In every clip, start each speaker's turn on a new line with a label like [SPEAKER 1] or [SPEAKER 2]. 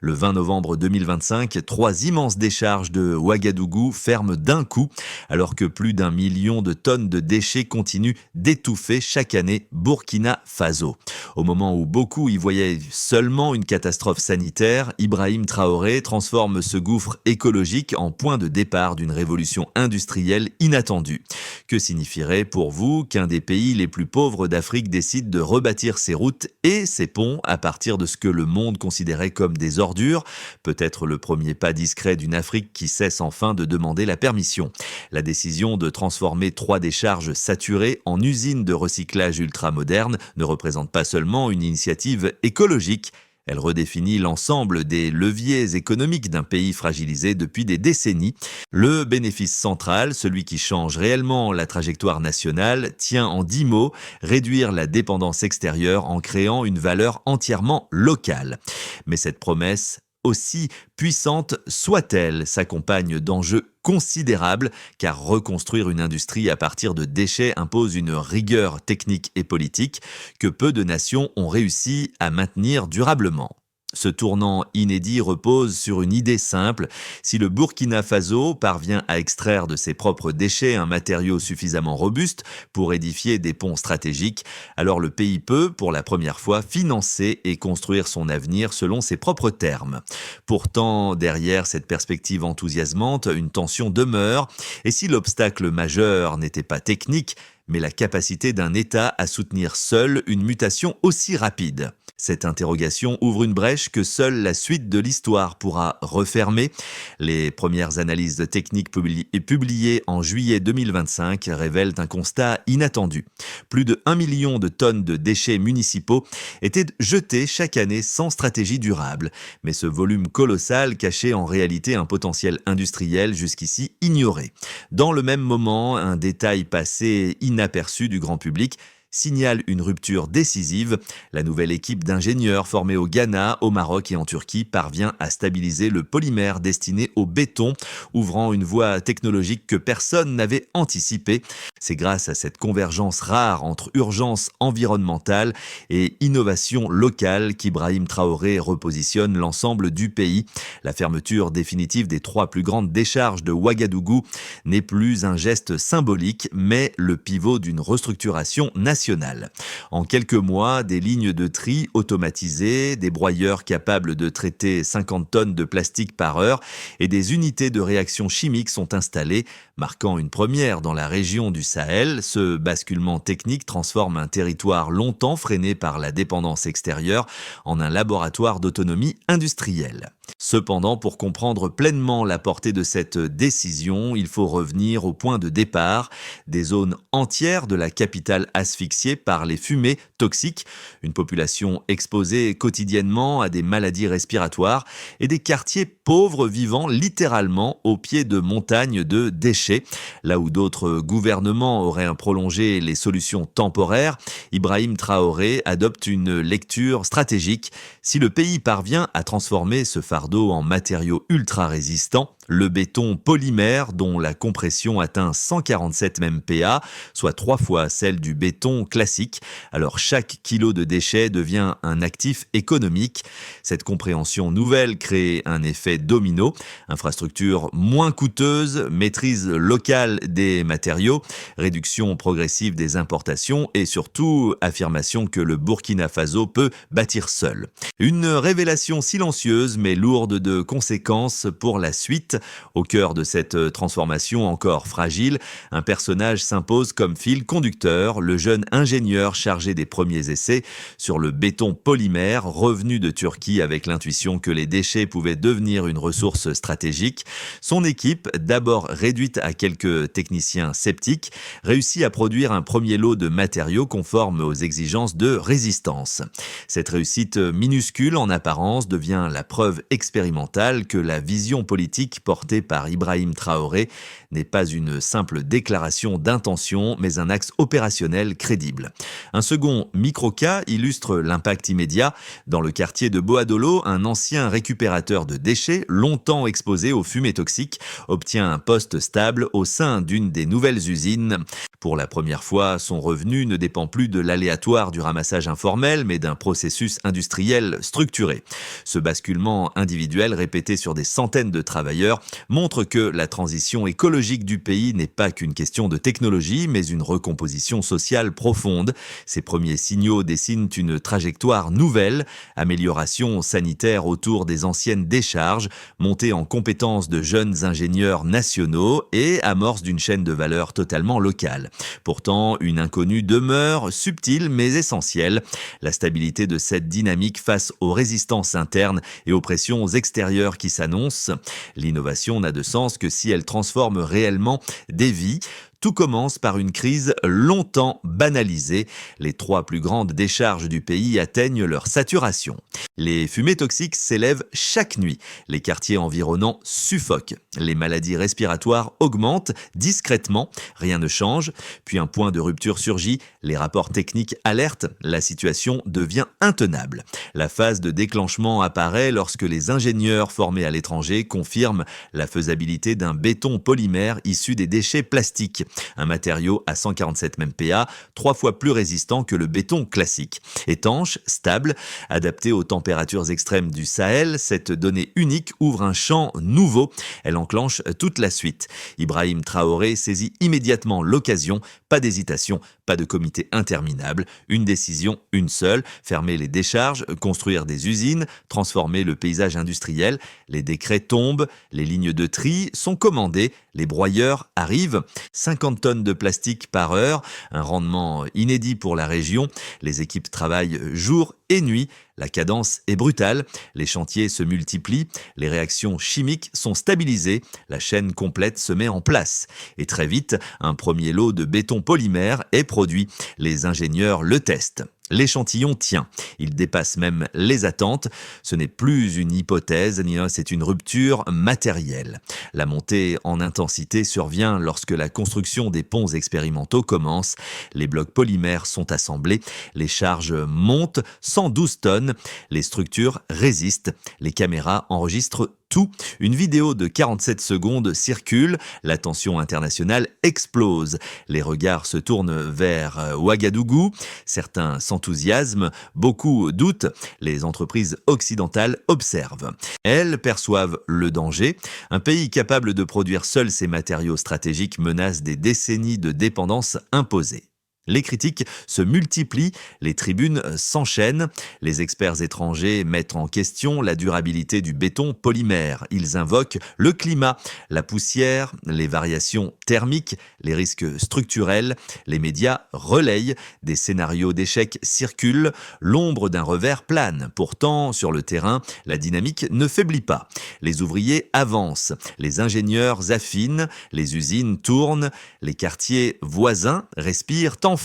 [SPEAKER 1] Le 20 novembre 2025, 3 immenses décharges de Ouagadougou ferment d'un coup, alors que plus d'1 million de tonnes de déchets continuent d'étouffer chaque année Burkina Faso. Au moment où beaucoup y voyaient seulement une catastrophe sanitaire, Ibrahim Traoré transforme ce gouffre écologique en point de départ d'une révolution industrielle inattendue. Que signifierait pour vous qu'un des pays les plus pauvres d'Afrique décide de rebâtir ses routes et ses ponts à partir de ce que le monde considérait comme des ordures? Peut-être le premier pas discret d'une Afrique qui cesse enfin de demander la permission. La décision de transformer 3 décharges saturées en usines de recyclage ultramodernes ne représente pas seulement une initiative écologique, elle redéfinit l'ensemble des leviers économiques d'un pays fragilisé depuis des décennies. Le bénéfice central, celui qui change réellement la trajectoire nationale, tient en 10 mots: réduire la dépendance extérieure en créant une valeur entièrement locale. Mais cette promesse, aussi puissante soit-elle, s'accompagne d'enjeux considérables, car reconstruire une industrie à partir de déchets impose une rigueur technique et politique que peu de nations ont réussi à maintenir durablement. Ce tournant inédit repose sur une idée simple: si le Burkina Faso parvient à extraire de ses propres déchets un matériau suffisamment robuste pour édifier des ponts stratégiques, alors le pays peut, pour la première fois, financer et construire son avenir selon ses propres termes. Pourtant, derrière cette perspective enthousiasmante, une tension demeure, et si l'obstacle majeur n'était pas technique, mais la capacité d'un État à soutenir seul une mutation aussi rapide. Cette interrogation ouvre une brèche que seule la suite de l'histoire pourra refermer. Les premières analyses techniques publiées en juillet 2025 révèlent un constat inattendu. Plus de 1 million de tonnes de déchets municipaux étaient jetés chaque année sans stratégie durable. Mais ce volume colossal cachait en réalité un potentiel industriel jusqu'ici ignoré. Dans le même moment, un détail passé inaperçu du grand public signale une rupture décisive. La nouvelle équipe d'ingénieurs formée au Ghana, au Maroc et en Turquie parvient à stabiliser le polymère destiné au béton, ouvrant une voie technologique que personne n'avait anticipée. C'est grâce à cette convergence rare entre urgence environnementale et innovation locale qu'Ibrahim Traoré repositionne l'ensemble du pays. La fermeture définitive des 3 plus grandes décharges de Ouagadougou n'est plus un geste symbolique, mais le pivot d'une restructuration nationale. En quelques mois, des lignes de tri automatisées, des broyeurs capables de traiter 50 tonnes de plastique par heure et des unités de réaction chimique sont installées, marquant une première dans la région du Sahel. Ce basculement technique transforme un territoire longtemps freiné par la dépendance extérieure en un laboratoire d'autonomie industrielle. Cependant, pour comprendre pleinement la portée de cette décision, il faut revenir au point de départ: des zones entières de la capitale asphyxiées par les fumées toxiques, une population exposée quotidiennement à des maladies respiratoires et des quartiers pauvres vivant littéralement au pied de montagnes de déchets. Là où d'autres gouvernements auraient prolongé les solutions temporaires, Ibrahim Traoré adopte une lecture stratégique. Si le pays parvient à transformer ce fardeau en matériaux ultra résistants, le béton polymère dont la compression atteint 147 MPa, soit 3 fois celle du béton classique, alors chaque kilo de déchets devient un actif économique. Cette compréhension nouvelle crée un effet domino: infrastructure moins coûteuse, maîtrise locale des matériaux, réduction progressive des importations et surtout affirmation que le Burkina Faso peut bâtir seul. Une révélation silencieuse mais lourde de conséquences pour la suite. Au cœur de cette transformation encore fragile, un personnage s'impose comme fil conducteur: le jeune ingénieur chargé des premiers essais sur le béton polymère, revenu de Turquie avec l'intuition que les déchets pouvaient devenir une ressource stratégique. Son équipe, d'abord réduite à quelques techniciens sceptiques, réussit à produire un premier lot de matériaux conformes aux exigences de résistance. Cette réussite minuscule en apparence devient la preuve expérimentale que la vision politique portée par Ibrahim Traoré n'est pas une simple déclaration d'intention, mais un axe opérationnel crédible. Un second micro-cas illustre l'impact immédiat. Dans le quartier de Boadolo, un ancien récupérateur de déchets, longtemps exposé aux fumées toxiques, obtient un poste stable au sein d'une des nouvelles usines. Pour la première fois, son revenu ne dépend plus de l'aléatoire du ramassage informel, mais d'un processus industriel structuré. Ce basculement individuel, répété sur des centaines de travailleurs, montre que la transition écologique du pays n'est pas qu'une question de technologie, mais une recomposition sociale profonde. Ces premiers signaux dessinent une trajectoire nouvelle, amélioration sanitaire autour des anciennes décharges, montée en compétences de jeunes ingénieurs nationaux et amorce d'une chaîne de valeur totalement locale. Pourtant, une inconnue demeure, subtile mais essentielle, la stabilité de cette dynamique face aux résistances internes et aux pressions extérieures qui s'annoncent. L'innovation n'a de sens que si elle transforme réellement des vies. Tout commence par une crise longtemps banalisée. Les 3 plus grandes décharges du pays atteignent leur saturation. Les fumées toxiques s'élèvent chaque nuit. Les quartiers environnants suffoquent. Les maladies respiratoires augmentent discrètement. Rien ne change. Puis un point de rupture surgit. Les rapports techniques alertent. La situation devient intenable. La phase de déclenchement apparaît lorsque les ingénieurs formés à l'étranger confirment la faisabilité d'un béton polymère issu des déchets plastiques. Un matériau à 147 MPa, 3 fois plus résistant que le béton classique. Étanche, stable, adapté aux températures extrêmes du Sahel, cette donnée unique ouvre un champ nouveau. Elle enclenche toute la suite. Ibrahim Traoré saisit immédiatement l'occasion. Pas d'hésitation, pas de comité interminable. Une décision, une seule. Fermer les décharges, construire des usines, transformer le paysage industriel. Les décrets tombent, les lignes de tri sont commandées, les broyeurs arrivent. 50 tonnes de plastique par heure, un rendement inédit pour la région. Les équipes travaillent jour et nuit. La cadence est brutale, les chantiers se multiplient, les réactions chimiques sont stabilisées, la chaîne complète se met en place. Et très vite, un premier lot de béton polymère est produit. Les ingénieurs le testent. L'échantillon tient. Il dépasse même les attentes. Ce n'est plus une hypothèse, c'est une rupture matérielle. La montée en intensité survient lorsque la construction des ponts expérimentaux commence. Les blocs polymères sont assemblés. Les charges montent, 112 tonnes. Les structures résistent. Les caméras enregistrent tout. Une vidéo de 47 secondes circule, l'attention internationale explose. Les regards se tournent vers Ouagadougou. Certains s'enthousiasment, beaucoup doutent. Les entreprises occidentales observent. Elles perçoivent le danger. Un pays capable de produire seul ses matériaux stratégiques menace des décennies de dépendance imposée. Les critiques se multiplient, les tribunes s'enchaînent. Les experts étrangers mettent en question la durabilité du béton polymère. Ils invoquent le climat, la poussière, les variations thermiques, les risques structurels. Les médias relayent, des scénarios d'échec circulent, l'ombre d'un revers plane. Pourtant, sur le terrain, la dynamique ne faiblit pas. Les ouvriers avancent, les ingénieurs affinent, les usines tournent, les quartiers voisins respirent enfin.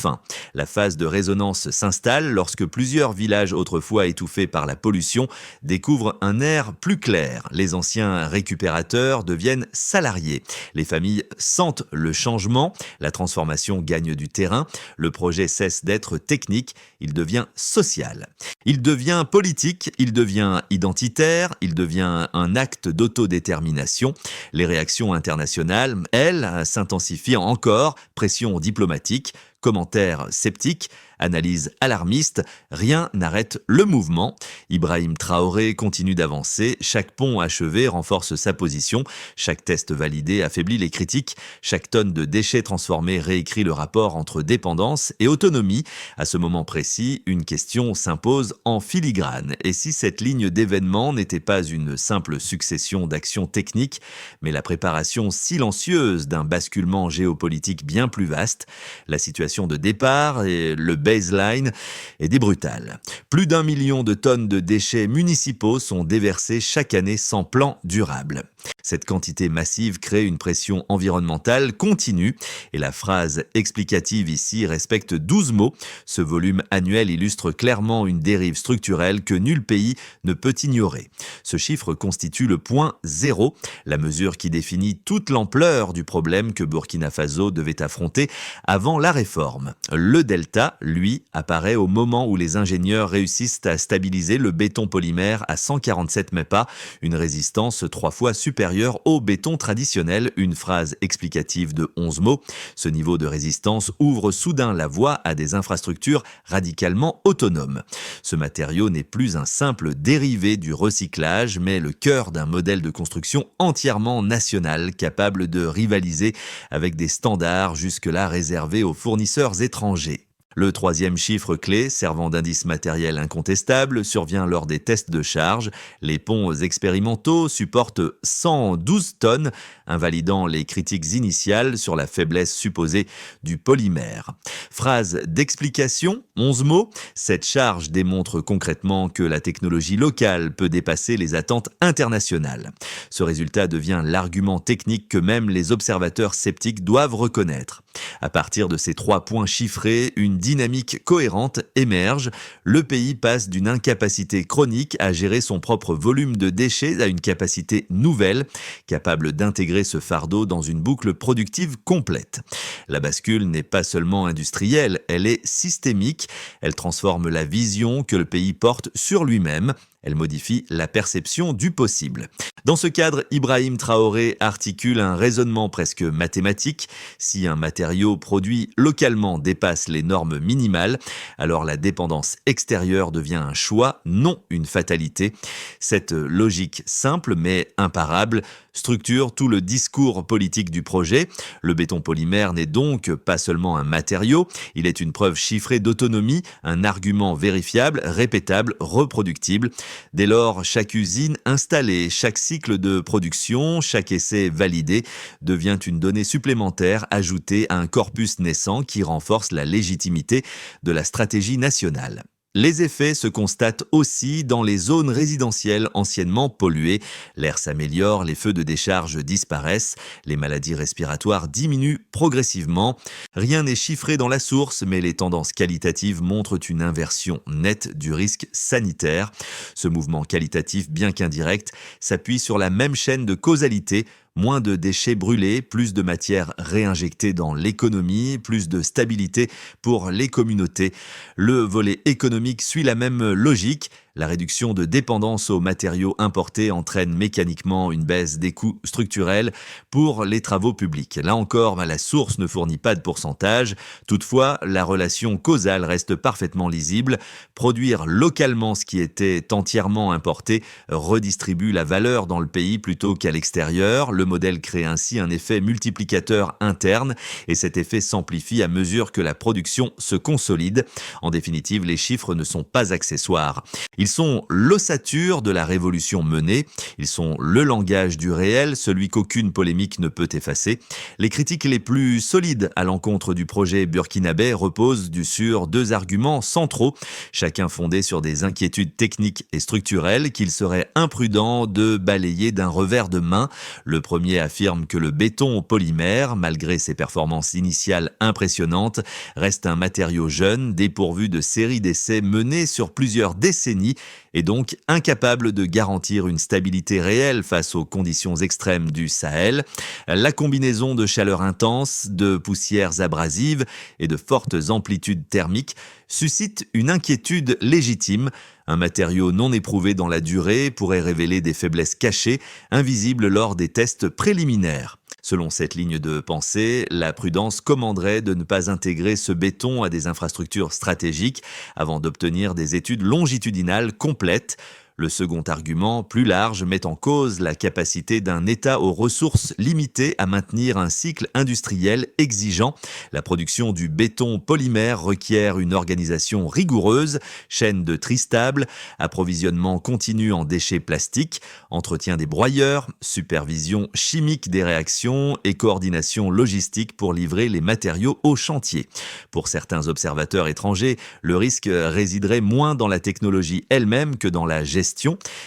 [SPEAKER 1] La phase de résonance s'installe lorsque plusieurs villages autrefois étouffés par la pollution découvrent un air plus clair. Les anciens récupérateurs deviennent salariés. Les familles sentent le changement, la transformation gagne du terrain, le projet cesse d'être technique, il devient social. Il devient politique, il devient identitaire, il devient un acte d'autodétermination. Les réactions internationales, elles, s'intensifient encore, pression diplomatique, commentaires sceptiques, analyse alarmiste, rien n'arrête le mouvement. Ibrahim Traoré continue d'avancer, chaque pont achevé renforce sa position, chaque test validé affaiblit les critiques, chaque tonne de déchets transformés réécrit le rapport entre dépendance et autonomie. À ce moment précis, une question s'impose en filigrane. Et si cette ligne d'événements n'était pas une simple succession d'actions techniques, mais la préparation silencieuse d'un basculement géopolitique bien plus vaste, la situation de départ et le baseline est brutale. Plus d'1 million de tonnes de déchets municipaux sont déversés chaque année sans plan durable. Cette quantité massive crée une pression environnementale continue et la phrase explicative ici respecte 12 mots. Ce volume annuel illustre clairement une dérive structurelle que nul pays ne peut ignorer. Ce chiffre constitue le point zéro, la mesure qui définit toute l'ampleur du problème que Burkina Faso devait affronter avant la réforme. forme. Le delta, lui, apparaît au moment où les ingénieurs réussissent à stabiliser le béton polymère à 147 MPa, une résistance 3 fois supérieure au béton traditionnel, une phrase explicative de 11 mots. Ce niveau de résistance ouvre soudain la voie à des infrastructures radicalement autonomes. Ce matériau n'est plus un simple dérivé du recyclage, mais le cœur d'un modèle de construction entièrement national, capable de rivaliser avec des standards jusque-là réservés aux fournisseurs étrangers. Le troisième chiffre clé, servant d'indice matériel incontestable, survient lors des tests de charge. Les ponts expérimentaux supportent 112 tonnes, invalidant les critiques initiales sur la faiblesse supposée du polymère. Phrase d'explication, 11 mots. Cette charge démontre concrètement que la technologie locale peut dépasser les attentes internationales. Ce résultat devient l'argument technique que même les observateurs sceptiques doivent reconnaître. À partir de ces 3 points chiffrés, une dynamique cohérente émerge. Le pays passe d'une incapacité chronique à gérer son propre volume de déchets à une capacité nouvelle, capable d'intégrer ce fardeau dans une boucle productive complète. La bascule n'est pas seulement industrielle, elle est systémique. Elle transforme la vision que le pays porte sur lui-même. Elle modifie la perception du possible. Dans ce cadre, Ibrahim Traoré articule un raisonnement presque mathématique. Si un matériau produit localement dépasse les normes minimales, alors la dépendance extérieure devient un choix, non une fatalité. Cette logique simple mais imparable structure tout le discours politique du projet. Le béton polymère n'est donc pas seulement un matériau, il est une preuve chiffrée d'autonomie, un argument vérifiable, répétable, reproductible. Dès lors, chaque usine installée, chaque cycle de production, chaque essai validé devient une donnée supplémentaire ajoutée à un corpus naissant qui renforce la légitimité de la stratégie nationale. Les effets se constatent aussi dans les zones résidentielles anciennement polluées. L'air s'améliore, les feux de décharge disparaissent, les maladies respiratoires diminuent progressivement. Rien n'est chiffré dans la source, mais les tendances qualitatives montrent une inversion nette du risque sanitaire. Ce mouvement qualitatif, bien qu'indirect, s'appuie sur la même chaîne de causalité. Moins de déchets brûlés, plus de matière réinjectée dans l'économie, plus de stabilité pour les communautés. Le volet économique suit la même logique. La réduction de dépendance aux matériaux importés entraîne mécaniquement une baisse des coûts structurels pour les travaux publics. Là encore, la source ne fournit pas de pourcentage. Toutefois, la relation causale reste parfaitement lisible. Produire localement ce qui était entièrement importé redistribue la valeur dans le pays plutôt qu'à l'extérieur. Le modèle crée ainsi un effet multiplicateur interne et cet effet s'amplifie à mesure que la production se consolide. En définitive, les chiffres ne sont pas accessoires. Ils sont l'ossature de la révolution menée, ils sont le langage du réel, celui qu'aucune polémique ne peut effacer. Les critiques les plus solides à l'encontre du projet burkinabé reposent sur 2 arguments centraux, chacun fondé sur des inquiétudes techniques et structurelles qu'il serait imprudent de balayer d'un revers de main. Le premier affirme que le béton polymère, malgré ses performances initiales impressionnantes, reste un matériau jeune, dépourvu de séries d'essais menés sur plusieurs décennies et donc incapable de garantir une stabilité réelle face aux conditions extrêmes du Sahel. La combinaison de chaleur intense, de poussières abrasives et de fortes amplitudes thermiques suscite une inquiétude légitime. Un matériau non éprouvé dans la durée pourrait révéler des faiblesses cachées, invisibles lors des tests préliminaires. Selon cette ligne de pensée, la prudence commanderait de ne pas intégrer ce béton à des infrastructures stratégiques avant d'obtenir des études longitudinales complètes. Le second argument, plus large, met en cause la capacité d'un État aux ressources limitées à maintenir un cycle industriel exigeant. La production du béton polymère requiert une organisation rigoureuse, chaîne de tri stable, approvisionnement continu en déchets plastiques, entretien des broyeurs, supervision chimique des réactions et coordination logistique pour livrer les matériaux au chantier. Pour certains observateurs étrangers, le risque résiderait moins dans la technologie elle-même que dans la gestion.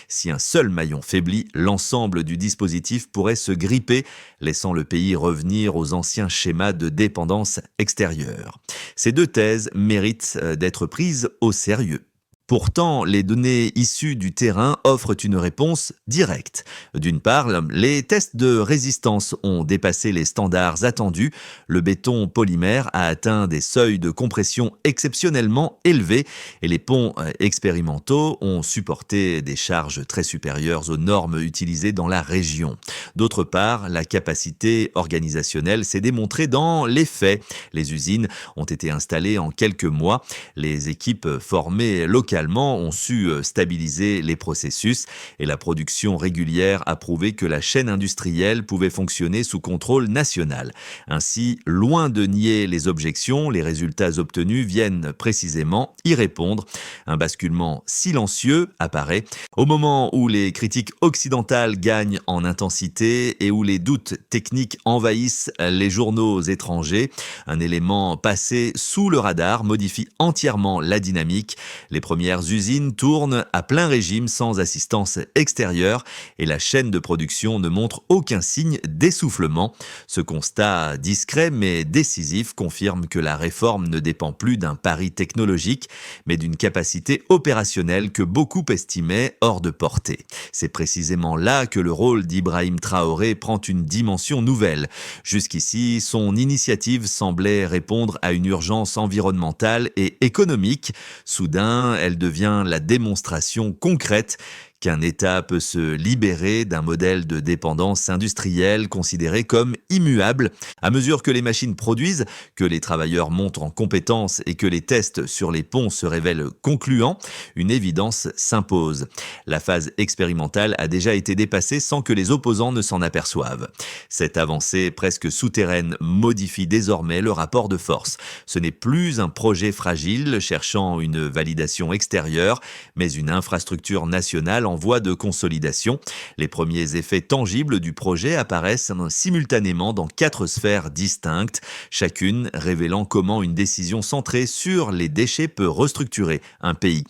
[SPEAKER 1] Si un seul maillon faiblit, l'ensemble du dispositif pourrait se gripper, laissant le pays revenir aux anciens schémas de dépendance extérieure. Ces 2 thèses méritent d'être prises au sérieux. Pourtant, les données issues du terrain offrent une réponse directe. D'une part, les tests de résistance ont dépassé les standards attendus. Le béton polymère a atteint des seuils de compression exceptionnellement élevés et les ponts expérimentaux ont supporté des charges très supérieures aux normes utilisées dans la région. D'autre part, la capacité organisationnelle s'est démontrée dans les faits. Les usines ont été installées en quelques mois. Les équipes formées localement ont su stabiliser les processus et la production régulière a prouvé que la chaîne industrielle pouvait fonctionner sous contrôle national. Ainsi, loin de nier les objections, les résultats obtenus viennent précisément y répondre. Un basculement silencieux apparaît au moment où les critiques occidentales gagnent en intensité et où les doutes techniques envahissent les journaux étrangers. Un élément passé sous le radar modifie entièrement la dynamique. Les premières usines tournent à plein régime sans assistance extérieure et la chaîne de production ne montre aucun signe d'essoufflement. Ce constat discret mais décisif confirme que la réforme ne dépend plus d'un pari technologique, mais d'une capacité opérationnelle que beaucoup estimaient hors de portée. C'est précisément là que le rôle d'Ibrahim Traoré prend une dimension nouvelle. Jusqu'ici, son initiative semblait répondre à une urgence environnementale et économique. Soudain, elle devient la démonstration concrète qu'un État peut se libérer d'un modèle de dépendance industrielle considéré comme immuable. À mesure que les machines produisent, que les travailleurs montent en compétences et que les tests sur les ponts se révèlent concluants, une évidence s'impose. La phase expérimentale a déjà été dépassée sans que les opposants ne s'en aperçoivent. Cette avancée presque souterraine modifie désormais le rapport de force. Ce n'est plus un projet fragile cherchant une validation extérieure, mais une infrastructure nationale en voie de consolidation. Les premiers effets tangibles du projet apparaissent simultanément dans 4 sphères distinctes, chacune révélant comment une décision centrée sur les déchets peut restructurer un pays.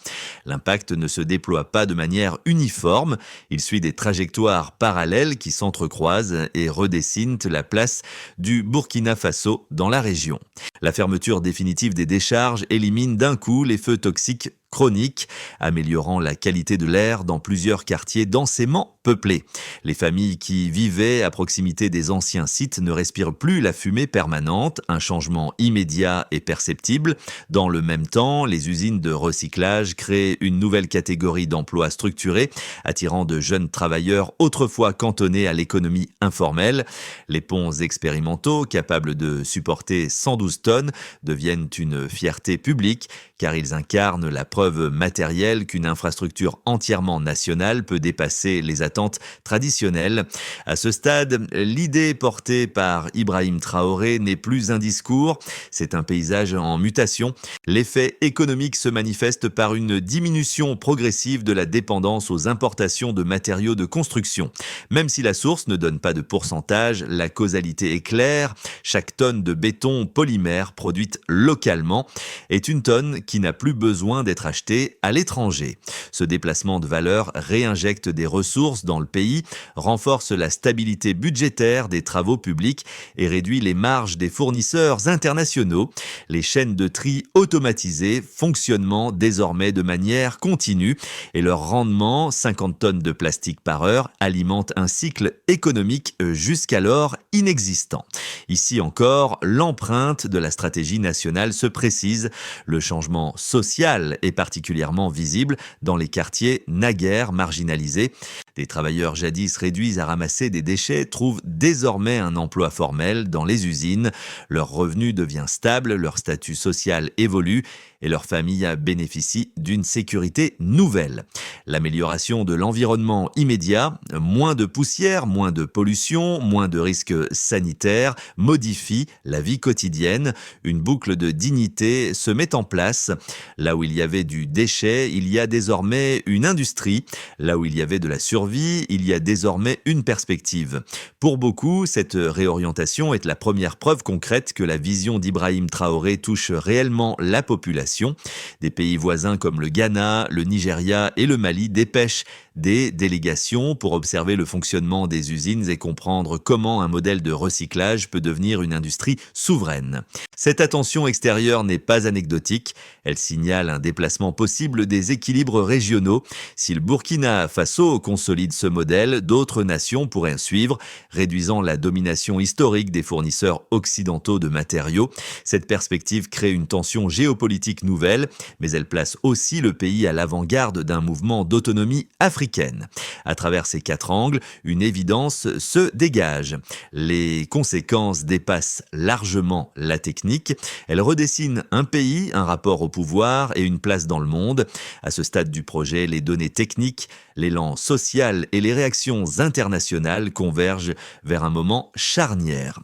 [SPEAKER 1] L'impact ne se déploie pas de manière uniforme, il suit des trajectoires parallèles qui s'entrecroisent et redessinent la place du Burkina Faso dans la région. La fermeture définitive des décharges élimine d'un coup les feux toxiques chroniques, améliorant la qualité de l'air dans plusieurs quartiers densément peuplés. Les familles qui vivaient à proximité des anciens sites ne respirent plus la fumée permanente, un changement immédiat et perceptible. Dans le même temps, les usines de recyclage créent une nouvelle catégorie d'emplois structurés, attirant de jeunes travailleurs autrefois cantonnés à l'économie informelle. Les ponts expérimentaux, capables de supporter 112 tonnes, deviennent une fierté publique, car ils incarnent la preuve matérielle qu'une infrastructure entièrement nationale peut dépasser les attentes traditionnelles. À ce stade, l'idée portée par Ibrahim Traoré n'est plus un discours, c'est un paysage en mutation. L'effet économique se manifeste par une diminution progressive de la dépendance aux importations de matériaux de construction. Même si la source ne donne pas de pourcentage, la causalité est claire. Chaque tonne de béton polymère produite localement est une tonne qui n'a plus besoin d'être achetée à l'étranger. Ce déplacement de valeur réinjecte des ressources dans le pays, renforce la stabilité budgétaire des travaux publics et réduit les marges des fournisseurs internationaux. Les chaînes de tri automatisées fonctionnement désormais de manière continue et leur rendement, 50 tonnes de plastique par heure, alimente un cycle économique jusqu'alors inexistant. Ici encore, l'empreinte de la stratégie nationale se précise. Le changement social est particulièrement visible dans les quartiers naguère marginalisés. Des travailleurs jadis réduits à ramasser des déchets trouvent désormais un emploi formel dans les usines. Leur revenu devient stable, leur statut social évolue et leur famille bénéficie d'une sécurité nouvelle. L'amélioration de l'environnement immédiat, moins de poussière, moins de pollution, moins de risques sanitaires, modifie la vie quotidienne. Une boucle de dignité se met en place. Là où il y avait du déchet, il y a désormais une industrie. Là où il y avait de la survie, il y a désormais une perspective. Pour beaucoup, cette réorientation est la première preuve concrète que la vision d'Ibrahim Traoré touche réellement la population. Des pays voisins comme le Ghana, le Nigeria et le Mali dépêchent des délégations pour observer le fonctionnement des usines et comprendre comment un modèle de recyclage peut devenir une industrie souveraine. Cette attention extérieure n'est pas anecdotique, elle signale un déplacement possible des équilibres régionaux. Si le Burkina Faso consolide ce modèle, d'autres nations pourraient suivre, réduisant la domination historique des fournisseurs occidentaux de matériaux. Cette perspective crée une tension géopolitique nouvelle, mais elle place aussi le pays à l'avant-garde d'un mouvement d'autonomie africaine. À travers ces quatre angles, une évidence se dégage. Les conséquences dépassent largement la technique. Elles redessinent un pays, un rapport au pouvoir et une place dans le monde. À ce stade du projet, les données techniques, l'élan social et les réactions internationales convergent vers un moment charnière.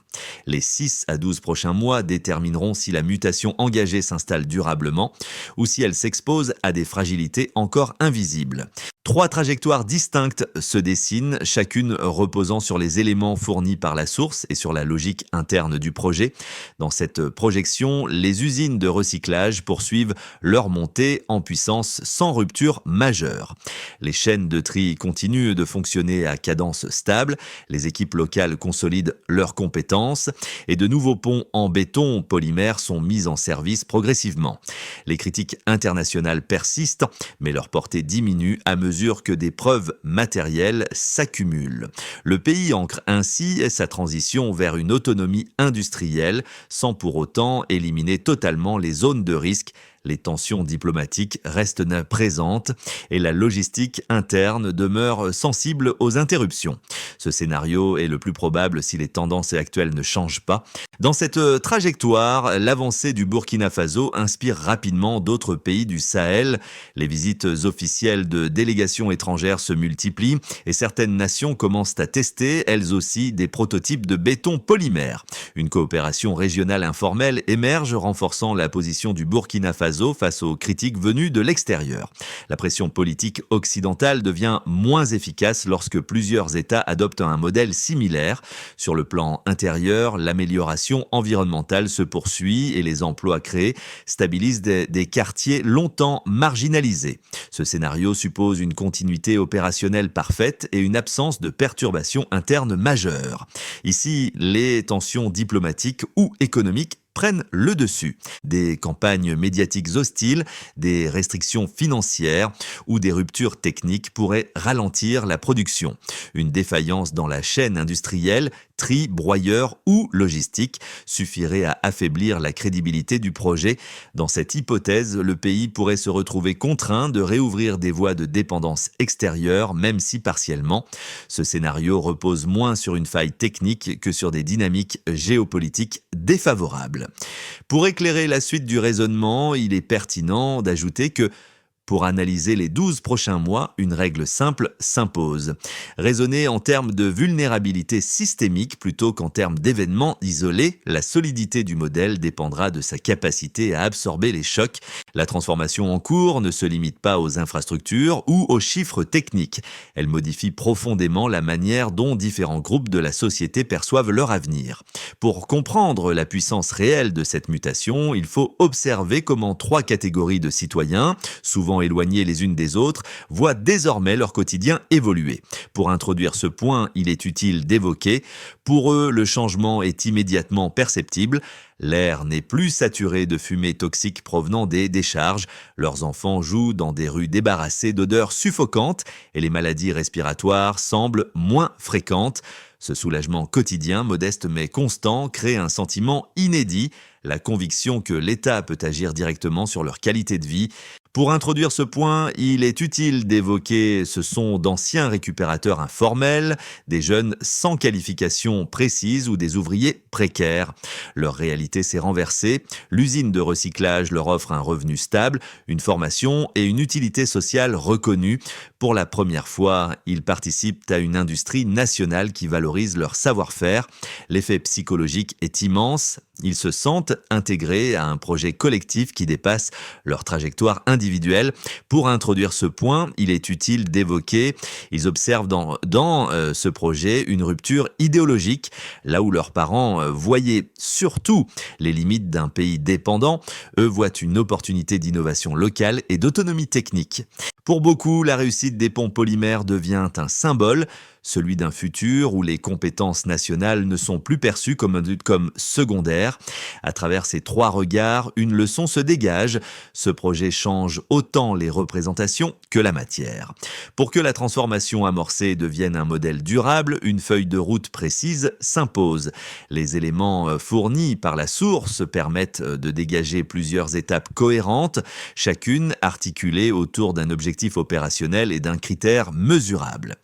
[SPEAKER 1] Les 6 à 12 prochains mois détermineront si la mutation engagée s'installe durablement ou si elle s'expose à des fragilités encore invisibles. 3 trajectoires distinctes se dessinent, chacune reposant sur les éléments fournis par la source et sur la logique interne du projet. Dans cette projection, les usines de recyclage poursuivent leur montée en puissance sans rupture majeure. Les chaînes de tri continuent de fonctionner à cadence stable, les équipes locales consolident leurs compétences et de nouveaux ponts en béton polymère sont mis en service progressivement. Les critiques internationales persistent, mais leur portée diminue à mesure que des preuves matérielles s'accumulent. Le pays ancre ainsi sa transition vers une autonomie industrielle sans pour autant éliminer totalement les zones de risque. Les tensions diplomatiques restent présentes et la logistique interne demeure sensible aux interruptions. Ce scénario est le plus probable si les tendances actuelles ne changent pas. Dans cette trajectoire, l'avancée du Burkina Faso inspire rapidement d'autres pays du Sahel. Les visites officielles de délégations étrangères se multiplient et certaines nations commencent à tester, elles aussi, des prototypes de béton polymère. Une coopération régionale informelle émerge, renforçant la position du Burkina Faso face aux critiques venues de l'extérieur. La pression politique occidentale devient moins efficace lorsque plusieurs États adoptent un modèle similaire. Sur le plan intérieur, l'amélioration environnementale se poursuit et les emplois créés stabilisent des quartiers longtemps marginalisés. Ce scénario suppose une continuité opérationnelle parfaite et une absence de perturbations internes majeures. Ici, les tensions diplomatiques ou économiques prennent le dessus. Des campagnes médiatiques hostiles, des restrictions financières ou des ruptures techniques pourraient ralentir la production. Une défaillance dans la chaîne industrielle, tri, broyeur ou logistique suffirait à affaiblir la crédibilité du projet. Dans cette hypothèse, le pays pourrait se retrouver contraint de réouvrir des voies de dépendance extérieure, même si partiellement. Ce scénario repose moins sur une faille technique que sur des dynamiques géopolitiques défavorables. Pour éclairer la suite du raisonnement, il est pertinent d'ajouter que pour analyser les 12 prochains mois, une règle simple s'impose. Raisonner en termes de vulnérabilité systémique plutôt qu'en termes d'événements isolés, la solidité du modèle dépendra de sa capacité à absorber les chocs. La transformation en cours ne se limite pas aux infrastructures ou aux chiffres techniques. Elle modifie profondément la manière dont différents groupes de la société perçoivent leur avenir. Pour comprendre la puissance réelle de cette mutation, il faut observer comment 3 catégories de citoyens, souvent éloignés les unes des autres, voient désormais leur quotidien évoluer. Pour introduire ce point, il est utile d'évoquer, pour eux, le changement est immédiatement perceptible. L'air n'est plus saturé de fumée toxique provenant des décharges. Leurs enfants jouent dans des rues débarrassées d'odeurs suffocantes et les maladies respiratoires semblent moins fréquentes. Ce soulagement quotidien, modeste mais constant, crée un sentiment inédit, la conviction que l'État peut agir directement sur leur qualité de vie. Pour introduire ce point, il est utile d'évoquer ce sont d'anciens récupérateurs informels, des jeunes sans qualification précise ou des ouvriers précaires. Leur réalité s'est renversée, l'usine de recyclage leur offre un revenu stable, une formation et une utilité sociale reconnue. Pour la première fois, ils participent à une industrie nationale qui valorise leur savoir-faire. L'effet psychologique est immense. Ils se sentent intégrés à un projet collectif qui dépasse leur trajectoire individuelle. Pour introduire ce point, il est utile d'évoquer, ils observent dans ce projet une rupture idéologique, là où leurs parents voyaient surtout les limites d'un pays dépendant, eux voient une opportunité d'innovation locale et d'autonomie technique. Pour beaucoup, la réussite réussite des ponts polymères devient un symbole, celui d'un futur où les compétences nationales ne sont plus perçues comme secondaires. À travers ces trois regards, une leçon se dégage. Ce projet change autant les représentations que la matière. Pour que la transformation amorcée devienne un modèle durable, une feuille de route précise s'impose. Les éléments fournis par la source permettent de dégager plusieurs étapes cohérentes, chacune articulée autour d'un objectif opérationnel et d'un critère mesurable.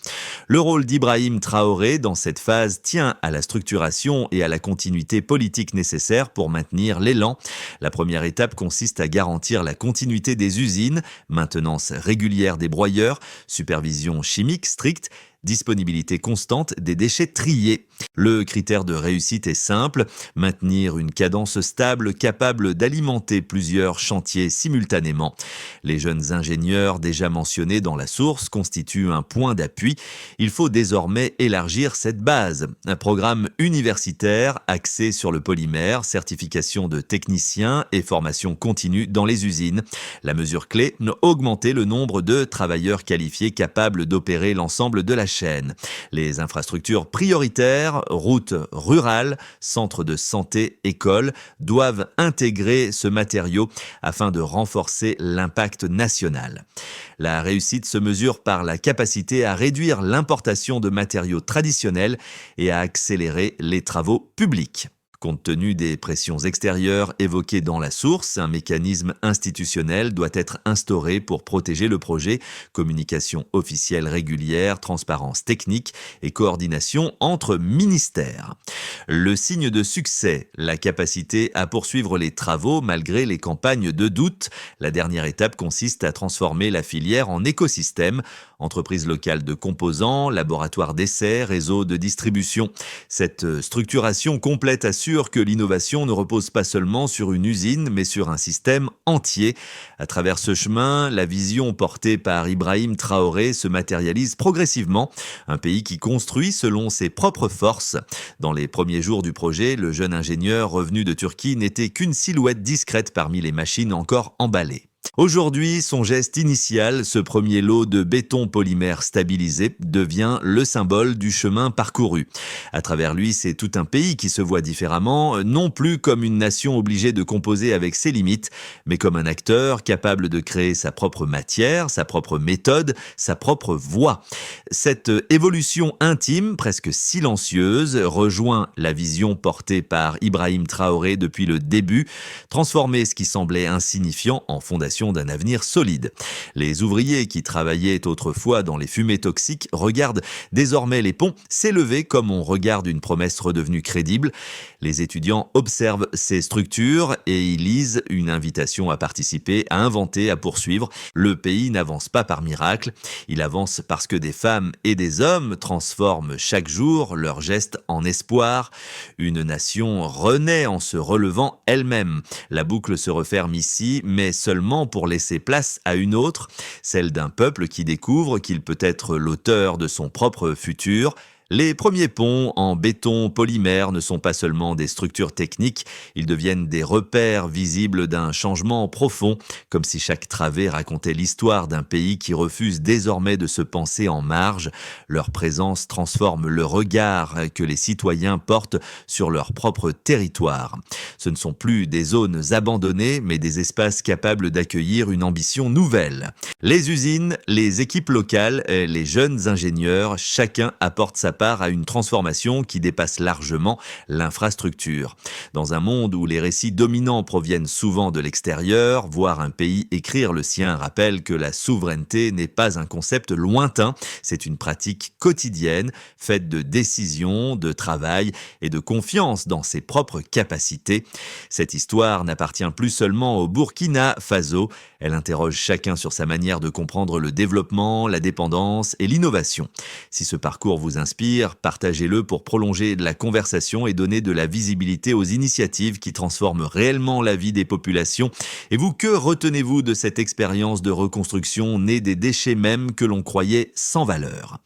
[SPEAKER 1] Le rôle d'Ibrahim Traoré dans cette phase tient à la structuration et à la continuité politique nécessaire pour maintenir l'élan. La première étape consiste à garantir la continuité des usines, maintenance régulière des broyeurs, supervision chimique stricte, disponibilité constante des déchets triés. Le critère de réussite est simple, maintenir une cadence stable capable d'alimenter plusieurs chantiers simultanément. Les jeunes ingénieurs déjà mentionnés dans la source constituent un point d'appui. Il faut désormais élargir cette base. Un programme universitaire axé sur le polymère, certification de techniciens et formation continue dans les usines. La mesure clé, augmenter le nombre de travailleurs qualifiés capables d'opérer l'ensemble de la chaîne. Les infrastructures prioritaires, routes rurales, centres de santé, écoles, doivent intégrer ce matériau afin de renforcer l'impact national. La réussite se mesure par la capacité à réduire l'importation de matériaux traditionnels et à accélérer les travaux publics. Compte tenu des pressions extérieures évoquées dans la source, un mécanisme institutionnel doit être instauré pour protéger le projet, communication officielle régulière, transparence technique et coordination entre ministères. Le signe de succès, la capacité à poursuivre les travaux malgré les campagnes de doute. La dernière étape consiste à transformer la filière en écosystème, entreprises locales de composants, laboratoires d'essais, réseaux de distribution. Cette structuration complète assure que l'innovation ne repose pas seulement sur une usine, mais sur un système entier. À travers ce chemin, la vision portée par Ibrahim Traoré se matérialise progressivement. Un pays qui construit selon ses propres forces. Dans les premiers jours du projet, le jeune ingénieur revenu de Turquie n'était qu'une silhouette discrète parmi les machines encore emballées. Aujourd'hui, son geste initial, ce premier lot de béton polymère stabilisé, devient le symbole du chemin parcouru. À travers lui, c'est tout un pays qui se voit différemment, non plus comme une nation obligée de composer avec ses limites, mais comme un acteur capable de créer sa propre matière, sa propre méthode, sa propre voie. Cette évolution intime, presque silencieuse, rejoint la vision portée par Ibrahim Traoré depuis le début, transformer ce qui semblait insignifiant en fondation d'un avenir solide. Les ouvriers qui travaillaient autrefois dans les fumées toxiques regardent désormais les ponts s'élever comme on regarde une promesse redevenue crédible. Les étudiants observent ces structures et y lisent une invitation à participer, à inventer, à poursuivre. Le pays n'avance pas par miracle, il avance parce que des femmes et des hommes transforment chaque jour leurs gestes en espoir. Une nation renaît en se relevant elle-même. La boucle se referme ici, mais seulement pour laisser place à une autre, celle d'un peuple qui découvre qu'il peut être l'auteur de son propre futur. Les premiers ponts en béton polymère ne sont pas seulement des structures techniques, ils deviennent des repères visibles d'un changement profond, comme si chaque travée racontait l'histoire d'un pays qui refuse désormais de se penser en marge. Leur présence transforme le regard que les citoyens portent sur leur propre territoire. Ce ne sont plus des zones abandonnées, mais des espaces capables d'accueillir une ambition nouvelle. Les usines, les équipes locales, les jeunes ingénieurs, chacun apporte sa part à une transformation qui dépasse largement l'infrastructure. Dans un monde où les récits dominants proviennent souvent de l'extérieur, voir un pays écrire le sien rappelle que la souveraineté n'est pas un concept lointain, c'est une pratique quotidienne, faite de décisions, de travail et de confiance dans ses propres capacités. Cette histoire n'appartient plus seulement au Burkina Faso, elle interroge chacun sur sa manière de comprendre le développement, la dépendance et l'innovation. Si ce parcours vous inspire, partagez-le pour prolonger la conversation et donner de la visibilité aux initiatives qui transforment réellement la vie des populations. Et vous, que retenez-vous de cette expérience de reconstruction née des déchets même que l'on croyait sans valeur ?